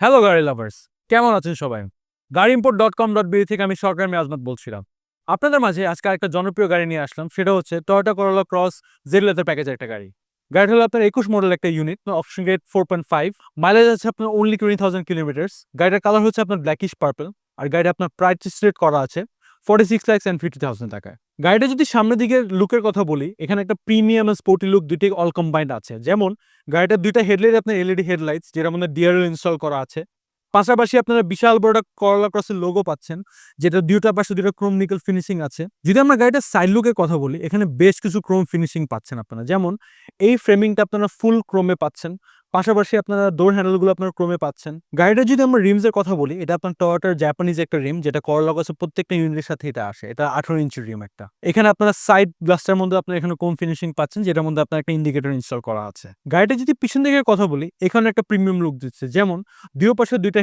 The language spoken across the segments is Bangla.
হ্যালো গাড়ি লাভার্স, কেমন আছেন সবাই? গাড়িইম্পোর্ট.com.bd থেকে আমি সরকার আজমত বলছিলাম। আপনাদের মাঝে আজকে একটা জনপ্রিয় গাড়ি নিয়ে আসলাম, সেটা হচ্ছে টয়োটা করোলা ক্রস জেড লেদার প্যাকেজের একটা গাড়ি। গাড়িটা হলো আপনার 21 মডেল একটা ইউনিট, অপশন গ্রেড 4.5, মাইলেজ আছে আপনার অনলি 20,000 কিলোমিটার্স। গাড়িটার কালার হচ্ছে আপনার ব্ল্যাকিশ পার্পল, আর গাড়িটা আপনার প্রাইস রেট করা আছে 46,50,000 টাকায়। গাড়িটা যদি সামনের দিকে লুকের কথা বলি, এখানে একটা প্রিমিয়াম স্পোর্টি লুক দুইটাই অল কম্বাইন্ড আছে। যেমন গাড়িটার দুইটা হেডলাইট আপনার এলইডি হেডলাইটস, যেটার মধ্যে ডিআরএল ইনস্টল করা আছে। পাশাপাশি আপনারা বিশাল বড় একটা করলা ক্রসের লোগো পাচ্ছেন, যেটা দুইটা পাশে দুইটা ক্রোম নিকেল ফিনিশিং আছে। যদি আমরা গাড়িটার সাইড লুকের কথা বলি, এখানে বেশ কিছু ক্রোম ফিনিশিং পাচ্ছেন আপনারা। যেমন এই ফ্রেমিংটা আপনারা ফুল ক্রোমে পাচ্ছেন, পাশাপাশি আপনারা ডোর হ্যান্ডেলগুলো আপনারা ক্রোমে পাচ্ছেন। গাড়িটা যদি আমরা রিমসের কথা বলি, এটা আপনার টয়োটার জাপানিজ একটা রিম, যেটা করলা ক্রসের প্রত্যেকটা ইউনিটের সাথে এটা আসে। এটা 18 ইঞ্চির রিম একটা। এখানে আপনারা সাইড গ্লাসটার মধ্যে আপনারা এখানে ক্রোম ফিনিশিং পাচ্ছেন, যেটার মধ্যে আপনার একটা ইন্ডিকেটর ইনস্টল করা আছে। গাড়িটা যদি পিছন দিকে কথা বলি, এখানে একটা প্রিমিয়াম লুক দিচ্ছে। যেমন দুই পাশে দুইটা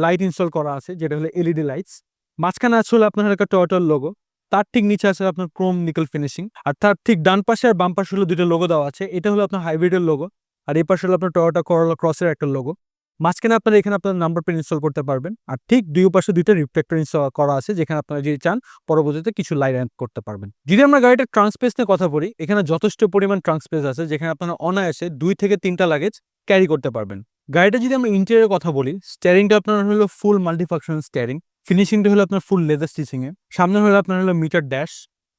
লাইট ইনস্টল করা আছে, যেটা হলো এলইডি লাইটস। মাঝখানে আছে হলো আপনার একটা টয়োটার লোগো, তার ঠিক নিচে আছে আপনার ক্রোম নিকেল ফিনিশিং। আর তার ঠিক ডান পাশে আর বাম পাশে হলো দুইটা লোগো দেওয়া আছে। এটা হলো আপনার হাইব্রিডের লোগো, আর এই পাশে হলো আপনার টয়োটা করোলা ক্রসের একটা লোগো। মাঝখানে আপনারা এখানে আপনার নাম্বার প্লেট ইনস্টল করতে পারবেন, আর ঠিক দুই পাশে দুইটা রিফ্লেক্টর ইনস্টল করা আছে, যেখানে আপনারা যদি চান পরবর্তীতে কিছু লাইট অ্যাড করতে পারবেন। যদি আমরা গাড়িটার ট্রাঙ্ক স্পেস নিয়ে কথা বলি, এখানে যথেষ্ট পরিমাণ ট্রাঙ্ক স্পেস আছে, যেখানে আপনারা অনায়াসে 2 থেকে 3টা লাগেজ ক্যারি করতে পারবেন। গাড়িটা যদি আমরা ইন্টেরিয়র কথা বলি, স্টিয়ারিংটা আপনার হলো ফুল মাল্টিফাংশনাল স্টিয়ারিং, ফিনিশিংটা হলো আপনার ফুল লেদার স্টিচিং এ। সামনে হলো আপনার হলো মিটার ড্যাশ,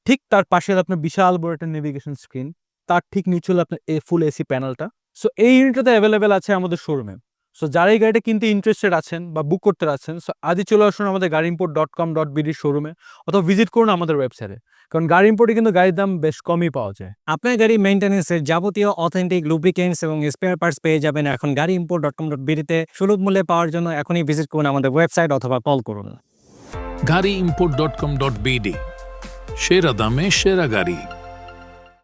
ঠিক তার পাশে হলো আপনার বিশাল বড় একটা নেভিগেশন স্ক্রিন, তার ঠিক নিচে হলো আপনার ফুল এসি প্যানেলটা। সো এই ইউনিটটাতে অ্যাভেলেবেল আছে আমাদের শোরুমে। সো যারা এই গাড়িটা কিনতে ইন্টারেস্টেড আছেন বা বুক করতে আছেন, সো আজই চলে আসুন আমাদের গাড়িইম্পোর্ট.com.bd শোরুমে, অথবা ভিজিট করুন আমাদের ওয়েবসাইটে। কারণ গাড়ি ইম্পোর্টে কিন্তু গাড়ির দাম বেশ কমই পাওয়া যায়। আপনার গাড়ি মেইনটেন্যান্সের যাবতীয় অথেন্টিক লুব্রিকেন্টস এবং স্পেয়ার পার্টস পেয়ে যাবেন এখন গাড়িইম্পোর্ট.com.bd তে। সুলভ মূল্যে পাওয়ার জন্য এখনই ভিজিট করুন আমাদের ওয়েবসাইট অথবা কল করুন। গাড়িইম্পোর্ট.com.bd, সেরা দামে সেরা গাড়ি।